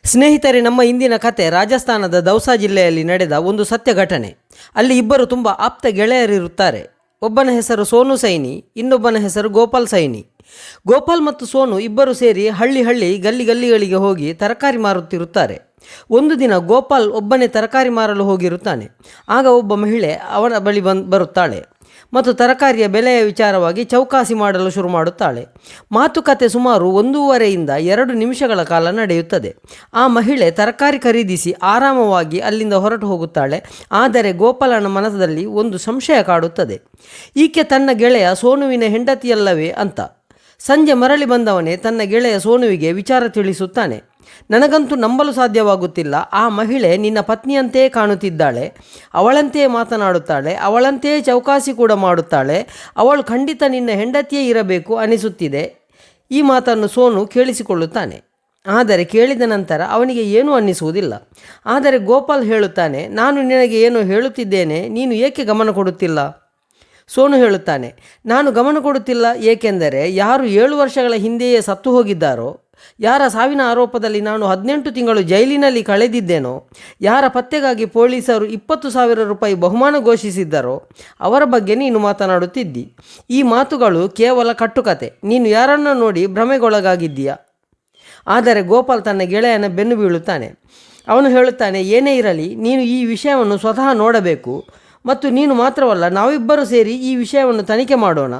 ಸ್ನೇಹಿತರೆ, ನಮ್ಮ ಇಂದಿನ ಕತೆ ರಾಜಸ್ಥಾನದ ದೌಸಾ ಜಿಲ್ಲೆಯಲ್ಲಿ ನಡೆದ ಒಂದು ಸತ್ಯ ಘಟನೆ. ಅಲ್ಲಿ ಇಬ್ಬರು ತುಂಬ ಆಪ್ತ ಗೆಳೆಯರಿರುತ್ತಾರೆ. ಒಬ್ಬನ ಹೆಸರು ಸೋನು ಸೈನಿ, ಇನ್ನೊಬ್ಬನ ಹೆಸರು ಗೋಪಾಲ್ ಸೈನಿ. ಗೋಪಾಲ್ ಮತ್ತು ಸೋನು ಇಬ್ಬರು ಸೇರಿ ಹಳ್ಳಿ ಗಲ್ಲಿಗಳಿಗೆ ಹೋಗಿ ತರಕಾರಿ ಮಾರುತ್ತಿರುತ್ತಾರೆ. ಒಂದು ದಿನ ಗೋಪಾಲ್ ಒಬ್ಬನೇ ತರಕಾರಿ ಮಾರಲು ಹೋಗಿರುತ್ತಾನೆ. ಆಗ ಒಬ್ಬ ಮಹಿಳೆ ಅವನ ಬಳಿ ಬರುತ್ತಾಳೆ ಮತ್ತು ತರಕಾರಿಯ ಬೆಲೆಯ ವಿಚಾರವಾಗಿ ಚೌಕಾಸಿ ಮಾಡಲು ಶುರು ಮಾಡುತ್ತಾಳೆ. ಮಾತುಕತೆ ಸುಮಾರು 1.5 ರಿಂದ 2 ನಿಮಿಷಗಳ ಕಾಲ ನಡೆಯುತ್ತದೆ. ಆ ಮಹಿಳೆ ತರಕಾರಿ ಖರೀದಿಸಿ ಆರಾಮವಾಗಿ ಅಲ್ಲಿಂದ ಹೊರಟು ಹೋಗುತ್ತಾಳೆ. ಆದರೆ ಗೋಪಾಲನ ಮನಸ್ಸಲ್ಲಿ ಒಂದು ಸಂಶಯ ಕಾಡುತ್ತದೆ. ಈಕೆ ತನ್ನ ಗೆಳೆಯ ಸೋನುವಿನ ಹೆಂಡತಿಯಲ್ಲವೇ ಅಂತ. ಸಂಜೆ ಮರಳಿ ಬಂದವನೇ ತನ್ನ ಗೆಳೆಯ ಸೋನುವಿಗೆ ವಿಚಾರ ತಿಳಿಸುತ್ತಾನೆ. ನನಗಂತೂ ನಂಬಲು ಸಾಧ್ಯವಾಗುತ್ತಿಲ್ಲ. ಆ ಮಹಿಳೆ ನಿನ್ನ ಪತ್ನಿಯಂತೆಯೇ ಕಾಣುತ್ತಿದ್ದಾಳೆ, ಅವಳಂತೆಯೇ ಮಾತನಾಡುತ್ತಾಳೆ, ಅವಳಂತೆಯೇ ಚೌಕಾಸಿ ಕೂಡ ಮಾಡುತ್ತಾಳೆ. ಅವಳು ಖಂಡಿತ ನಿನ್ನ ಹೆಂಡತಿಯೇ ಇರಬೇಕು ಅನಿಸುತ್ತಿದೆ. ಈ ಮಾತನ್ನು ಸೋನು ಕೇಳಿಸಿಕೊಳ್ಳುತ್ತಾನೆ. ಆದರೆ ಕೇಳಿದ ನಂತರ ಅವನಿಗೆ ಏನೂ ಅನ್ನಿಸುವುದಿಲ್ಲ. ಆದರೆ ಗೋಪಾಲ್ ಹೇಳುತ್ತಾನೆ, ನಾನು ನಿನಗೆ ಏನೋ ಹೇಳುತ್ತಿದ್ದೇನೆ, ನೀನು ಏಕೆ ಗಮನ ಕೊಡುತ್ತಿಲ್ಲ? ಸೋನು ಹೇಳುತ್ತಾನೆ, ನಾನು ಗಮನ ಕೊಡುತ್ತಿಲ್ಲ ಏಕೆಂದರೆ ಯಾರು 7 ವರ್ಷಗಳ ಹಿಂದೆಯೇ ಸತ್ತು ಹೋಗಿದ್ದಾರೋ, ಯಾರ ಸಾವಿನ ಆರೋಪದಲ್ಲಿ ನಾನು 18 ತಿಂಗಳು ಜೈಲಿನಲ್ಲಿ ಕಳೆದಿದ್ದೇನೋ, ಯಾರ ಪತ್ತೆಗಾಗಿ ಪೊಲೀಸರು 20,000 ರೂಪಾಯಿ ಬಹುಮಾನ ಘೋಷಿಸಿದ್ದರೋ ಅವರ ಬಗ್ಗೆ ನೀನು ಮಾತನಾಡುತ್ತಿದ್ದಿ. ಈ ಮಾತುಗಳು ಕೇವಲ ಕಟ್ಟುಕತೆ. ನೀನು ಯಾರನ್ನು ನೋಡಿ ಭ್ರಮೆಗೊಳಗಾಗಿದ್ದೀಯಾ? ಆದರೆ ಗೋಪಾಲ್ ತನ್ನ ಗೆಳೆಯನ ಬೆನ್ನು ಬೀಳುತ್ತಾನೆ. ಅವನು ಹೇಳುತ್ತಾನೆ, ಏನೇ ಇರಲಿ ನೀನು ಈ ವಿಷಯವನ್ನು ಸ್ವತಃ ನೋಡಬೇಕು ಮತ್ತು ನೀನು ಮಾತ್ರವಲ್ಲ, ನಾವಿಬ್ಬರು ಸೇರಿ ಈ ವಿಷಯವನ್ನು ತನಿಖೆ ಮಾಡೋಣ.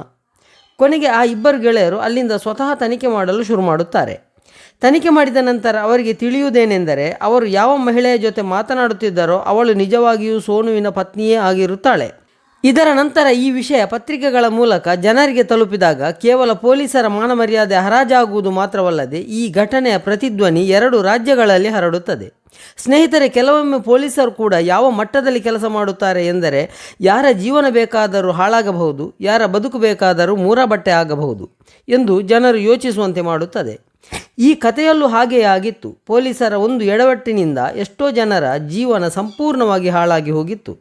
ಕೊನೆಗೆ ಆ ಇಬ್ಬರು ಗೆಳೆಯರು ಅಲ್ಲಿಂದ ಸ್ವತಃ ತನಿಖೆ ಮಾಡಲು ಶುರು ಮಾಡುತ್ತಾರೆ. ತನಿಖೆ ಮಾಡಿದ ನಂತರ ಅವರಿಗೆ ತಿಳಿಯುವುದೇನೆಂದರೆ, ಅವರು ಯಾವ ಮಹಿಳೆಯ ಜೊತೆ ಮಾತನಾಡುತ್ತಿದ್ದರೋ ಅವಳು ನಿಜವಾಗಿಯೂ ಸೋನುವಿನ ಪತ್ನಿಯೇ ಆಗಿರುತ್ತಾಳೆ. ಇದರ ನಂತರ ಈ ವಿಷಯ ಪತ್ರಿಕೆಗಳ ಮೂಲಕ ಜನರಿಗೆ ತಲುಪಿದಾಗ ಕೇವಲ ಪೊಲೀಸರ ಮಾನಮರ್ಯಾದೆ ಹರಾಜಾಗುವುದು ಮಾತ್ರವಲ್ಲದೆ ಈ ಘಟನೆಯ ಪ್ರತಿಧ್ವನಿ 2 ರಾಜ್ಯಗಳಲ್ಲಿ ಹರಡುತ್ತದೆ. ಸ್ನೇಹಿತರೆ, ಕೆಲವೊಮ್ಮೆ ಪೊಲೀಸರು ಕೂಡ ಯಾವ ಮಟ್ಟದಲ್ಲಿ ಕೆಲಸ ಮಾಡುತ್ತಾರೆ ಎಂದರೆ, ಯಾರ ಜೀವನ ಬೇಕಾದರೂ ಹಾಳಾಗಬಹುದು, ಯಾರ ಬದುಕು ಬೇಕಾದರೂ ಮೂರಬಟ್ಟೆ ಆಗಬಹುದು ಎಂದು ಜನರು ಯೋಚಿಸುವಂತೆ ಮಾಡುತ್ತದೆ. ಈ ಕಥೆಯಲ್ಲೂ ಹಾಗೆಯೇ ಆಗಿತ್ತು. ಪೊಲೀಸರ ಒಂದು ಎಡವಟ್ಟಿನಿಂದ ಎಷ್ಟೋ ಜನರ ಜೀವನ ಸಂಪೂರ್ಣವಾಗಿ ಹಾಳಾಗಿ ಹೋಗಿತ್ತು.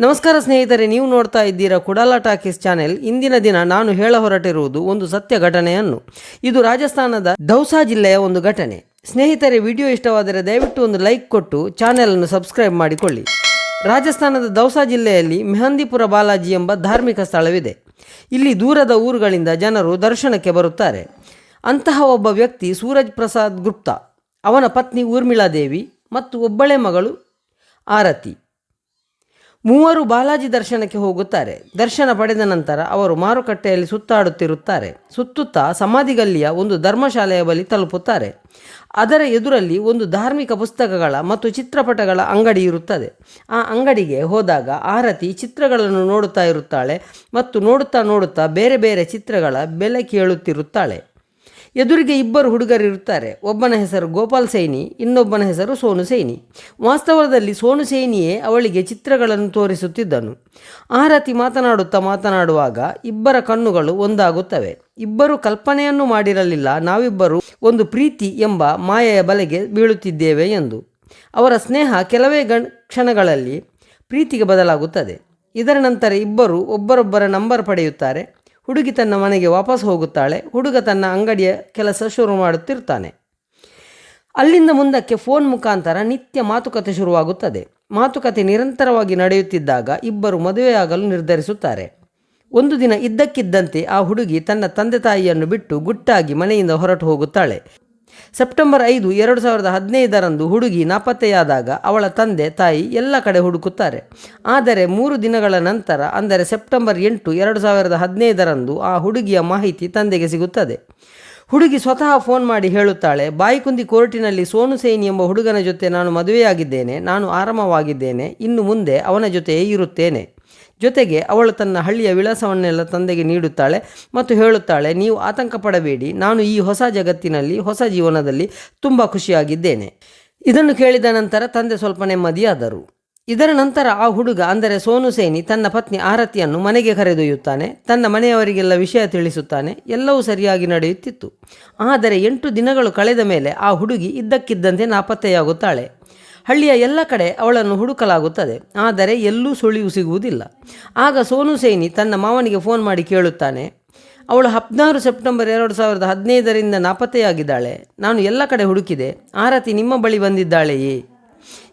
ನಮಸ್ಕಾರ ಸ್ನೇಹಿತರೆ, ನೀವು ನೋಡ್ತಾ ಇದ್ದೀರಾ ಕುಡಾಲ ಟಾಕೀಸ್ ಚಾನೆಲ್. ಇಂದಿನ ದಿನ ನಾನು ಹೇಳ ಹೊರಟಿರುವುದು ಒಂದು ಸತ್ಯ ಘಟನೆಯನ್ನು. ಇದು ರಾಜಸ್ಥಾನದ ದೌಸಾ ಜಿಲ್ಲೆಯ ಒಂದು ಘಟನೆ. ಸ್ನೇಹಿತರೆ, ವಿಡಿಯೋ ಇಷ್ಟವಾದರೆ ದಯವಿಟ್ಟು ಒಂದು ಲೈಕ್ ಕೊಟ್ಟು ಚಾನೆಲನ್ನು ಸಬ್ಸ್ಕ್ರೈಬ್ ಮಾಡಿಕೊಳ್ಳಿ. ರಾಜಸ್ಥಾನದ ದೌಸಾ ಜಿಲ್ಲೆಯಲ್ಲಿ ಮೆಹಂದಿಪುರ ಬಾಲಾಜಿ ಎಂಬ ಧಾರ್ಮಿಕ ಸ್ಥಳವಿದೆ. ಇಲ್ಲಿ ದೂರದ ಊರುಗಳಿಂದ ಜನರು ದರ್ಶನಕ್ಕೆ ಬರುತ್ತಾರೆ. ಅಂತಹ ಒಬ್ಬ ವ್ಯಕ್ತಿ ಸೂರಜ್ ಪ್ರಸಾದ್ ಗುಪ್ತಾ, ಅವನ ಪತ್ನಿ ಊರ್ಮಿಳಾದೇವಿ ಮತ್ತು ಒಬ್ಬಳೇ ಮಗಳು ಆರತಿ. ಮೂವರು ಬಾಲಾಜಿ ದರ್ಶನಕ್ಕೆ ಹೋಗುತ್ತಾರೆ. ದರ್ಶನ ಪಡೆದ ನಂತರ ಅವರು ಮಾರುಕಟ್ಟೆಯಲ್ಲಿ ಸುತ್ತಾಡುತ್ತಿರುತ್ತಾರೆ. ಸುತ್ತುತ್ತಾ ಸಮಾಧಿಗಲ್ಲಿಯ ಒಂದು ಧರ್ಮಶಾಲೆಯ ಬಳಿ ತಲುಪುತ್ತಾರೆ. ಅದರ ಎದುರಲ್ಲಿ ಒಂದು ಧಾರ್ಮಿಕ ಪುಸ್ತಕಗಳ ಮತ್ತು ಚಿತ್ರಪಟಗಳ ಅಂಗಡಿ ಇರುತ್ತದೆ. ಆ ಅಂಗಡಿಗೆ ಹೋದಾಗ ಆರತಿ ಚಿತ್ರಗಳನ್ನು ನೋಡುತ್ತಾ ಇರುತ್ತಾಳೆ ಮತ್ತು ನೋಡುತ್ತಾ ಬೇರೆ ಬೇರೆ ಚಿತ್ರಗಳ ಬೆಲೆ ಕೇಳುತ್ತಿರುತ್ತಾಳೆ. ಎದುರಿಗೆ ಇಬ್ಬರು ಹುಡುಗರಿರುತ್ತಾರೆ. ಒಬ್ಬನ ಹೆಸರು ಗೋಪಾಲ್ ಸೈನಿ, ಇನ್ನೊಬ್ಬನ ಹೆಸರು ಸೋನು ಸೈನಿ. ವಾಸ್ತವದಲ್ಲಿ ಸೋನು ಸೈನಿಯೇ ಅವಳಿಗೆ ಚಿತ್ರಗಳನ್ನು ತೋರಿಸುತ್ತಿದ್ದನು. ಆರತಿ ಮಾತನಾಡುವಾಗ ಇಬ್ಬರ ಕಣ್ಣುಗಳು ಒಂದಾಗುತ್ತವೆ. ಇಬ್ಬರು ಕಲ್ಪನೆಯನ್ನು ಮಾಡಿರಲಿಲ್ಲ, ನಾವಿಬ್ಬರು ಒಂದು ಪ್ರೀತಿ ಎಂಬ ಮಾಯೆಯ ಬಲೆಗೆ ಬೀಳುತ್ತಿದ್ದೇವೆ ಎಂದು. ಅವರ ಸ್ನೇಹ ಕೆಲವೇ ಕ್ಷಣಗಳಲ್ಲಿ ಪ್ರೀತಿಗೆ ಬದಲಾಗುತ್ತದೆ. ಇದರ ನಂತರ ಇಬ್ಬರು ಒಬ್ಬರೊಬ್ಬರ ನಂಬರ್ ಪಡೆಯುತ್ತಾರೆ. ಹುಡುಗಿ ತನ್ನ ಮನೆಗೆ ವಾಪಸ್ ಹೋಗುತ್ತಾಳೆ. ಹುಡುಗ ತನ್ನ ಅಂಗಡಿಯ ಕೆಲಸ ಶುರು ಮಾಡುತ್ತಿರ್ತಾನೆ. ಅಲ್ಲಿಂದ ಮುಂದಕ್ಕೆ ಫೋನ್ ಮುಖಾಂತರ ನಿತ್ಯ ಮಾತುಕತೆ ಶುರುವಾಗುತ್ತದೆ. ಮಾತುಕತೆ ನಿರಂತರವಾಗಿ ನಡೆಯುತ್ತಿದ್ದಾಗ ಇಬ್ಬರು ಮದುವೆಯಾಗಲು ನಿರ್ಧರಿಸುತ್ತಾರೆ. ಒಂದು ದಿನ ಇದ್ದಕ್ಕಿದ್ದಂತೆ ಆ ಹುಡುಗಿ ತನ್ನ ತಂದೆ ತಾಯಿಯನ್ನು ಬಿಟ್ಟು ಗುಟ್ಟಾಗಿ ಮನೆಯಿಂದ ಹೊರಟು ಹೋಗುತ್ತಾಳೆ. ಸೆಪ್ಟೆಂಬರ್ 5, 2015 ಹುಡುಗಿ ನಾಪತ್ತೆಯಾದಾಗ ಅವಳ ತಂದೆ ತಾಯಿ ಎಲ್ಲ ಕಡೆ ಹುಡುಕುತ್ತಾರೆ. ಆದರೆ 3 ದಿನಗಳ ನಂತರ, ಅಂದರೆ ಸೆಪ್ಟೆಂಬರ್ 8, 2015 ಆ ಹುಡುಗಿಯ ಮಾಹಿತಿ ತಂದೆಗೆ ಸಿಗುತ್ತದೆ. ಹುಡುಗಿ ಸ್ವತಃ ಫೋನ್ ಮಾಡಿ ಹೇಳುತ್ತಾಳೆ, ಬಾಯಿಕುಂದಿ ಕೋರ್ಟಿನಲ್ಲಿ ಸೋನು ಸೈನಿ ಎಂಬ ಹುಡುಗನ ಜೊತೆ ನಾನು ಮದುವೆಯಾಗಿದ್ದೇನೆ, ನಾನು ಆರಾಮವಾಗಿದ್ದೇನೆ, ಇನ್ನು ಮುಂದೆ ಅವನ ಜೊತೆಯೇ ಇರುತ್ತೇನೆ. ಜೊತೆಗೆ ಅವಳು ತನ್ನ ಹಳ್ಳಿಯ ವಿಳಾಸವನ್ನೆಲ್ಲ ತಂದೆಗೆ ನೀಡುತ್ತಾಳೆ ಮತ್ತು ಹೇಳುತ್ತಾಳೆ, ನೀವು ಆತಂಕ ಪಡಬೇಡಿ, ನಾನು ಈ ಹೊಸ ಜಗತ್ತಿನಲ್ಲಿ ಹೊಸ ಜೀವನದಲ್ಲಿ ತುಂಬ ಖುಷಿಯಾಗಿದ್ದೇನೆ. ಇದನ್ನು ಕೇಳಿದ ನಂತರ ತಂದೆ ಸ್ವಲ್ಪ ನೆಮ್ಮದಿಯಾದರು. ಇದರ ನಂತರ ಆ ಹುಡುಗ, ಅಂದರೆ ಸೋನು ಸೈನಿ, ತನ್ನ ಪತ್ನಿ ಆರತಿಯನ್ನು ಮನೆಗೆ ಕರೆದೊಯ್ಯುತ್ತಾನೆ. ತನ್ನ ಮನೆಯವರಿಗೆಲ್ಲ ವಿಷಯ ತಿಳಿಸುತ್ತಾನೆ. ಎಲ್ಲವೂ ಸರಿಯಾಗಿ ನಡೆಯುತ್ತಿತ್ತು. ಆದರೆ 8 ದಿನಗಳು ಕಳೆದ ಮೇಲೆ ಆ ಹುಡುಗಿ ಇದ್ದಕ್ಕಿದ್ದಂತೆ ನಾಪತ್ತೆಯಾಗುತ್ತಾಳೆ. ಹಳ್ಳಿಯ ಎಲ್ಲ ಕಡೆ ಅವಳನ್ನು ಹುಡುಕಲಾಗುತ್ತದೆ, ಆದರೆ ಎಲ್ಲೂ ಸುಳಿವು ಸಿಗುವುದಿಲ್ಲ. ಆಗ ಸೋನು ಸೈನಿ ತನ್ನ ಮಾವನಿಗೆ ಫೋನ್ ಮಾಡಿ ಕೇಳುತ್ತಾನೆ, ಅವಳು 16 ಸೆಪ್ಟೆಂಬರ್ 2015 ನಾಪತ್ತೆಯಾಗಿದ್ದಾಳೆ. ನಾನು ಎಲ್ಲ ಕಡೆ ಹುಡುಕಿದೆ. ಆರತಿ ನಿಮ್ಮ ಬಳಿ ಬಂದಿದ್ದಾಳೆಯೇ?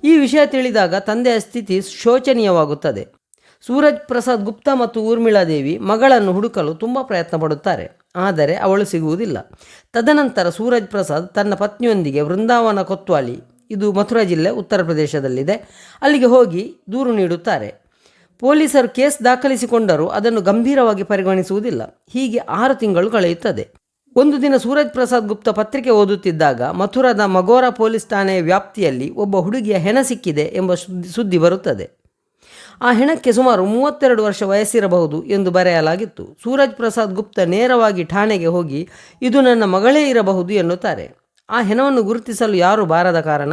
ಈ ವಿಷಯ ತಿಳಿದಾಗ ತಂದೆಯ ಸ್ಥಿತಿ ಶೋಚನೀಯವಾಗುತ್ತದೆ. ಸೂರಜ್ ಪ್ರಸಾದ್ ಗುಪ್ತಾ ಮತ್ತು ಊರ್ಮಿಳಾದೇವಿ ಮಗಳನ್ನು ಹುಡುಕಲು ತುಂಬ ಪ್ರಯತ್ನ ಪಡುತ್ತಾರೆ, ಆದರೆ ಅವಳು ಸಿಗುವುದಿಲ್ಲ. ತದನಂತರ ಸೂರಜ್ ಪ್ರಸಾದ್ ತನ್ನ ಪತ್ನಿಯೊಂದಿಗೆ ವೃಂದಾವನ ಕೊತ್ವಾಲಿ, ಇದು ಮಥುರಾ ಜಿಲ್ಲೆ ಉತ್ತರ ಪ್ರದೇಶದಲ್ಲಿದೆ, ಅಲ್ಲಿಗೆ ಹೋಗಿ ದೂರು ನೀಡುತ್ತಾರೆ. ಪೊಲೀಸರು ಕೇಸ್ ದಾಖಲಿಸಿಕೊಂಡರೂ ಅದನ್ನು ಗಂಭೀರವಾಗಿ ಪರಿಗಣಿಸುವುದಿಲ್ಲ. ಹೀಗೆ 6 ತಿಂಗಳು ಕಳೆಯುತ್ತದೆ. ಒಂದು ದಿನ ಸೂರಜ್ ಪ್ರಸಾದ್ ಗುಪ್ತಾ ಪತ್ರಿಕೆ ಓದುತ್ತಿದ್ದಾಗ ಮಥುರಾದ ಮಗೋರಾ ಪೊಲೀಸ್ ಠಾಣೆಯ ವ್ಯಾಪ್ತಿಯಲ್ಲಿ ಒಬ್ಬ ಹುಡುಗಿಯ ಹೆಣ ಸಿಕ್ಕಿದೆ ಎಂಬ ಸುದ್ದಿ ಬರುತ್ತದೆ. ಆ ಹೆಣಕ್ಕೆ ಸುಮಾರು 32 ವರ್ಷ ವಯಸ್ಸಿರಬಹುದು ಎಂದು ಬರೆಯಲಾಗಿತ್ತು. ಸೂರಜ್ ಪ್ರಸಾದ್ ಗುಪ್ತಾ ನೇರವಾಗಿ ಠಾಣೆಗೆ ಹೋಗಿ ಇದು ನನ್ನ ಮಗಳೇ ಇರಬಹುದು ಎನ್ನುತ್ತಾರೆ. ಆ ಹೆಣವನ್ನು ಗುರುತಿಸಲು ಯಾರೂ ಬಾರದ ಕಾರಣ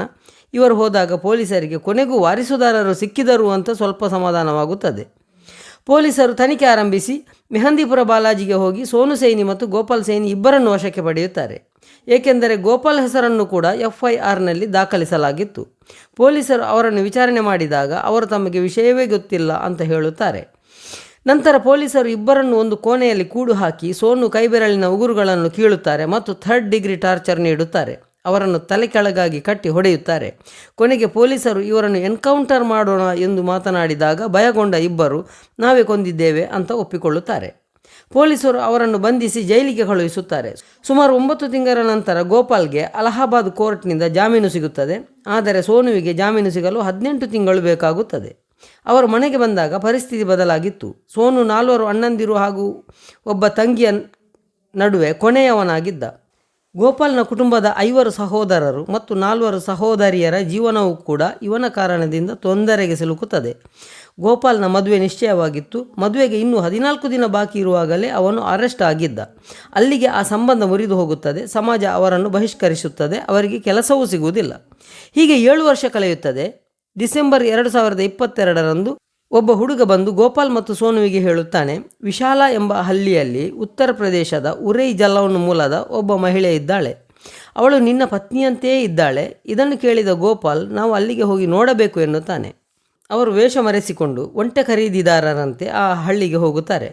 ಇವರು ಹೋದಾಗ ಪೊಲೀಸರಿಗೆ ಕೊನೆಗೂ ವಾರಿಸುದಾರರು ಸಿಕ್ಕಿದರು ಅಂತ ಸ್ವಲ್ಪ ಸಮಾಧಾನವಾಗುತ್ತದೆ. ಪೊಲೀಸರು ತನಿಖೆ ಆರಂಭಿಸಿ ಮೆಹಂದಿಪುರ ಬಾಲಾಜಿಗೆ ಹೋಗಿ ಸೋನು ಸೈನಿ ಮತ್ತು ಗೋಪಾಲ್ ಸೈನಿ ಇಬ್ಬರನ್ನು ವಶಕ್ಕೆ ಪಡೆಯುತ್ತಾರೆ. ಏಕೆಂದರೆ ಗೋಪಾಲ್ ಹೆಸರನ್ನು ಕೂಡ FIRನಲ್ಲಿ ದಾಖಲಿಸಲಾಗಿತ್ತು. ಪೊಲೀಸರು ಅವರನ್ನು ವಿಚಾರಣೆ ಮಾಡಿದಾಗ ಅವರು ತಮಗೆ ವಿಷಯವೇ ಗೊತ್ತಿಲ್ಲ ಅಂತ ಹೇಳುತ್ತಾರೆ. ನಂತರ ಪೊಲೀಸರು ಇಬ್ಬರನ್ನು ಒಂದು ಕೋಣೆಯಲ್ಲಿ ಕೂಡು ಹಾಕಿ ಸೋನು ಕೈಬೆರಳಿನ ಉಗುರುಗಳನ್ನು ಕೀಳುತ್ತಾರೆ ಮತ್ತು 3rd ಡಿಗ್ರಿ ಟಾರ್ಚರ್ ನೀಡುತ್ತಾರೆ. ಅವರನ್ನು ತಲೆ ಕೆಳಗಾಗಿ ಕಟ್ಟಿ ಹೊಡೆಯುತ್ತಾರೆ. ಕೊನೆಗೆ ಪೊಲೀಸರು ಇವರನ್ನು ಎನ್ಕೌಂಟರ್ ಮಾಡೋಣ ಎಂದು ಮಾತನಾಡಿದಾಗ ಭಯಗೊಂಡ ಇಬ್ಬರು ನಾವೇ ಕೊಂದಿದ್ದೇವೆ ಅಂತ ಒಪ್ಪಿಕೊಳ್ಳುತ್ತಾರೆ. ಪೊಲೀಸರು ಅವರನ್ನು ಬಂಧಿಸಿ ಜೈಲಿಗೆ ಕಳುಹಿಸುತ್ತಾರೆ. ಸುಮಾರು 9 ತಿಂಗಳ ನಂತರ ಗೋಪಾಲ್ಗೆ ಅಲಹಾಬಾದ್ ಕೋರ್ಟ್ನಿಂದ ಜಾಮೀನು ಸಿಗುತ್ತದೆ. ಆದರೆ ಸೋನುವಿಗೆ ಜಾಮೀನು ಸಿಗಲು 18 ತಿಂಗಳು ಬೇಕಾಗುತ್ತದೆ. ಅವರು ಮನೆಗೆ ಬಂದಾಗ ಪರಿಸ್ಥಿತಿ ಬದಲಾಗಿತ್ತು. ಸೋನು 4 ಅಣ್ಣಂದಿರು ಹಾಗೂ ಒಬ್ಬ ತಂಗಿಯ ನಡುವೆ ಕೊನೆಯವನಾಗಿದ್ದ. ಗೋಪಾಲ್ನ ಕುಟುಂಬದ 5 ಸಹೋದರರು ಮತ್ತು 4 ಸಹೋದರಿಯರ ಜೀವನವೂ ಕೂಡ ಇವನ ಕಾರಣದಿಂದ ತೊಂದರೆಗೆ ಸಿಲುಕುತ್ತದೆ. ಗೋಪಾಲ್ನ ಮದುವೆ ನಿಶ್ಚಯವಾಗಿತ್ತು. ಮದುವೆಗೆ ಇನ್ನೂ 14 ದಿನ ಬಾಕಿ ಇರುವಾಗಲೇ ಅವನು ಅರೆಸ್ಟ್ ಆಗಿದ್ದ. ಅಲ್ಲಿಗೆ ಆ ಸಂಬಂಧ ಮುರಿದು ಹೋಗುತ್ತದೆ. ಸಮಾಜ ಅವರನ್ನು ಬಹಿಷ್ಕರಿಸುತ್ತದೆ. ಅವರಿಗೆ ಕೆಲಸವೂ ಸಿಗುವುದಿಲ್ಲ. ಹೀಗೆ 7 ವರ್ಷ ಕಳೆಯುತ್ತದೆ. ಡಿಸೆಂಬರ್ 2022ರಂದು ಒಬ್ಬ ಹುಡುಗ ಬಂದು ಗೋಪಾಲ್ ಮತ್ತು ಸೋನುವಿಗೆ ಹೇಳುತ್ತಾನೆ, ವಿಶಾಲ ಎಂಬ ಹಳ್ಳಿಯಲ್ಲಿ ಉತ್ತರ ಪ್ರದೇಶದ ಉರೈ ಜಲೌನ್ ಮೂಲದ ಒಬ್ಬ ಮಹಿಳೆ ಇದ್ದಾಳೆ. ಅವಳು ನಿನ್ನ ಪತ್ನಿಯಂತೆಯೇ ಇದ್ದಾಳೆ. ಇದನ್ನು ಕೇಳಿದ ಗೋಪಾಲ್ ನಾವು ಅಲ್ಲಿಗೆ ಹೋಗಿ ನೋಡಬೇಕು ಎನ್ನುತ್ತಾನೆ. ಅವರು ವೇಷ ಮರೆಸಿಕೊಂಡು ಒಂಟೆ ಖರೀದಿದಾರರಂತೆ ಆ ಹಳ್ಳಿಗೆ ಹೋಗುತ್ತಾರೆ.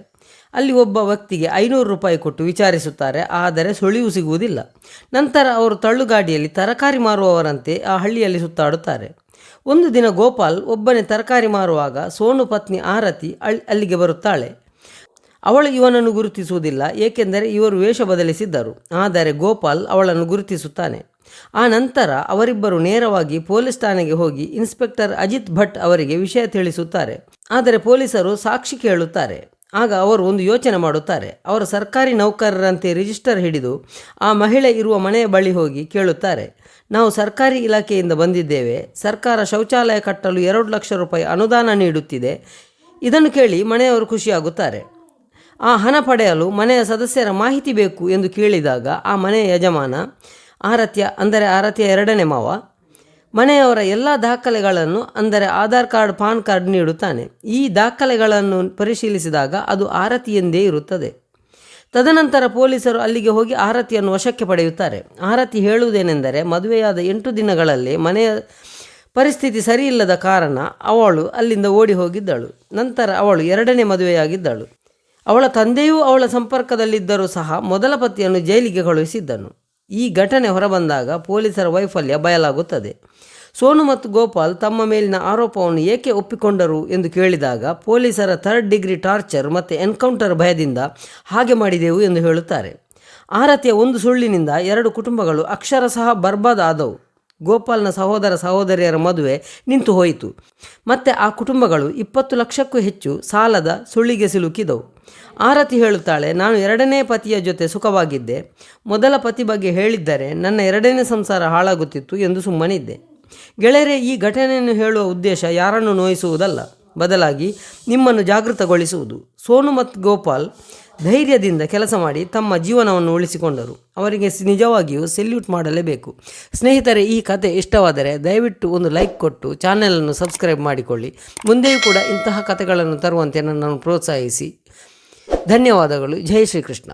ಅಲ್ಲಿ ಒಬ್ಬ ವ್ಯಕ್ತಿಗೆ 500 ರೂಪಾಯಿ ಕೊಟ್ಟು ವಿಚಾರಿಸುತ್ತಾರೆ, ಆದರೆ ಸುಳಿವು ಸಿಗುವುದಿಲ್ಲ. ನಂತರ ಅವರು ತಳ್ಳುಗಾಡಿಯಲ್ಲಿ ತರಕಾರಿ ಮಾರುವವರಂತೆ ಆ ಹಳ್ಳಿಯಲ್ಲಿ ಸುತ್ತಾಡುತ್ತಾರೆ. ಒಂದು ದಿನ ಗೋಪಾಲ್ ಒಬ್ಬನೇ ತರಕಾರಿ ಮಾರುವಾಗ ಸೋನು ಪತ್ನಿ ಆರತಿ ಅಲ್ಲಿಗೆ ಬರುತ್ತಾಳೆ. ಅವಳು ಇವನನ್ನು ಗುರುತಿಸುವುದಿಲ್ಲ, ಏಕೆಂದರೆ ಇವರು ವೇಷ ಬದಲಿಸಿದ್ದರು. ಆದರೆ ಗೋಪಾಲ್ ಅವಳನ್ನು ಗುರುತಿಸುತ್ತಾನೆ. ಆ ನಂತರ ಅವರಿಬ್ಬರು ನೇರವಾಗಿ ಪೊಲೀಸ್ ಠಾಣೆಗೆ ಹೋಗಿ ಇನ್ಸ್ಪೆಕ್ಟರ್ ಅಜಿತ್ ಭಟ್ ಅವರಿಗೆ ವಿಷಯ ತಿಳಿಸುತ್ತಾರೆ. ಆದರೆ ಪೊಲೀಸರು ಸಾಕ್ಷಿ ಕೇಳುತ್ತಾರೆ. ಆಗ ಅವರು ಒಂದು ಯೋಚನೆ ಮಾಡುತ್ತಾರೆ. ಅವರು ಸರ್ಕಾರಿ ನೌಕರರಂತೆ ರಿಜಿಸ್ಟರ್ ಹಿಡಿದು ಆ ಮಹಿಳೆ ಇರುವ ಮನೆಯ ಬಳಿ ಹೋಗಿ ಕೇಳುತ್ತಾರೆ, ನಾವು ಸರ್ಕಾರಿ ಇಲಾಖೆಯಿಂದ ಬಂದಿದ್ದೇವೆ. ಸರ್ಕಾರ ಶೌಚಾಲಯ ಕಟ್ಟಲು 2 ಲಕ್ಷ ರೂಪಾಯಿ ಅನುದಾನ ನೀಡುತ್ತಿದೆ. ಇದನ್ನು ಕೇಳಿ ಮನೆಯವರು ಖುಷಿಯಾಗುತ್ತಾರೆ. ಆ ಹಣ ಪಡೆಯಲು ಮನೆಯ ಸದಸ್ಯರ ಮಾಹಿತಿ ಬೇಕು ಎಂದು ಕೇಳಿದಾಗ ಆ ಮನೆಯ ಯಜಮಾನ ಆರತಿಯ 2ನೇ ಮಾವ ಮನೆಯವರ ಎಲ್ಲ ದಾಖಲೆಗಳನ್ನು ಅಂದರೆ ಆಧಾರ್ ಕಾರ್ಡ್, ಪಾನ್ ಕಾರ್ಡ್ ನೀಡುತ್ತಾನೆ. ಈ ದಾಖಲೆಗಳನ್ನು ಪರಿಶೀಲಿಸಿದಾಗ ಅದು ಆರತಿಯೆಂದೇ ಇರುತ್ತದೆ. ತದನಂತರ ಪೊಲೀಸರು ಅಲ್ಲಿಗೆ ಹೋಗಿ ಆರತಿಯನ್ನು ವಶಕ್ಕೆ ಪಡೆಯುತ್ತಾರೆ. ಆರತಿ ಹೇಳುವುದೇನೆಂದರೆ ಮದುವೆಯಾದ 8 ದಿನಗಳಲ್ಲಿ ಮನೆಯ ಪರಿಸ್ಥಿತಿ ಸರಿಯಿಲ್ಲದ ಕಾರಣ ಅವಳು ಅಲ್ಲಿಂದ ಓಡಿ ಹೋಗಿದ್ದಳು. ನಂತರ ಅವಳು 2ನೇ ಮದುವೆಯಾಗಿದ್ದಳು. ಅವಳ ತಂದೆಯೂ ಅವಳ ಸಂಪರ್ಕದಲ್ಲಿದ್ದರೂ ಸಹ ಮೊದಲ ಪತಿಯನ್ನು ಜೈಲಿಗೆ ಕಳುಹಿಸಿದ್ದನು. ಈ ಘಟನೆ ಹೊರಬಂದಾಗ ಪೊಲೀಸರ ವೈಫಲ್ಯ ಬಯಲಾಗುತ್ತದೆ. ಸೋನು ಮತ್ತು ಗೋಪಾಲ್ ತಮ್ಮ ಮೇಲಿನ ಆರೋಪವನ್ನು ಏಕೆ ಒಪ್ಪಿಕೊಂಡರು ಎಂದು ಕೇಳಿದಾಗ ಪೊಲೀಸರ 3rd ಡಿಗ್ರಿ ಟಾರ್ಚರ್ ಮತ್ತು ಎನ್ಕೌಂಟರ್ ಭಯದಿಂದ ಹಾಗೆ ಮಾಡಿದೆವು ಎಂದು ಹೇಳುತ್ತಾರೆ. ಆರತಿಯ ಒಂದು ಸುಳ್ಳಿನಿಂದ 2 ಕುಟುಂಬಗಳು ಅಕ್ಷರಶಃ ಬರ್ಬಾದ್ ಆದವು. ಗೋಪಾಲ್ನ ಸಹೋದರ ಸಹೋದರಿಯರ ಮದುವೆ ನಿಂತು ಹೋಯಿತು. ಮತ್ತು ಆ ಕುಟುಂಬಗಳು 20 ಲಕ್ಷಕ್ಕೂ ಹೆಚ್ಚು ಸಾಲದ ಸುಳ್ಳಿಗೆ ಸಿಲುಕಿದವು. ಆರತಿ ಹೇಳುತ್ತಾಳೆ, ನಾನು 2ನೇ ಪತಿಯ ಜೊತೆ ಸುಖವಾಗಿದ್ದೆ. ಮೊದಲ ಪತಿ ಬಗ್ಗೆ ಹೇಳಿದ್ದರೆ ನನ್ನ 2ನೇ ಸಂಸಾರ ಹಾಳಾಗುತ್ತಿತ್ತು ಎಂದು ಸುಮ್ಮನಿದ್ದೆ. ಗೆಳೆಯರೇ, ಈ ಘಟನೆಯನ್ನು ಹೇಳುವ ಉದ್ದೇಶ ಯಾರನ್ನು ನೋಯಿಸುವುದಲ್ಲ, ಬದಲಾಗಿ ನಿಮ್ಮನ್ನು ಜಾಗೃತಗೊಳಿಸುವುದು. ಸೋನು ಮತ್ತು ಗೋಪಾಲ್ ಧೈರ್ಯದಿಂದ ಕೆಲಸ ಮಾಡಿ ತಮ್ಮ ಜೀವನವನ್ನು ಉಳಿಸಿಕೊಂಡರು. ಅವರಿಗೆ ನಿಜವಾಗಿಯೂ ಸೆಲ್ಯೂಟ್ ಮಾಡಲೇಬೇಕು. ಸ್ನೇಹಿತರೆ, ಈ ಕತೆ ಇಷ್ಟವಾದರೆ ದಯವಿಟ್ಟು ಒಂದು ಲೈಕ್ ಕೊಟ್ಟು ಚಾನೆಲನ್ನು ಸಬ್ಸ್ಕ್ರೈಬ್ ಮಾಡಿಕೊಳ್ಳಿ. ಮುಂದೆಯೂ ಕೂಡ ಇಂತಹ ಕತೆಗಳನ್ನು ತರುವಂತೆ ನನ್ನನ್ನು ಪ್ರೋತ್ಸಾಹಿಸಿ. ಧನ್ಯವಾದಗಳು. ಜೈ ಶ್ರೀಕೃಷ್ಣ.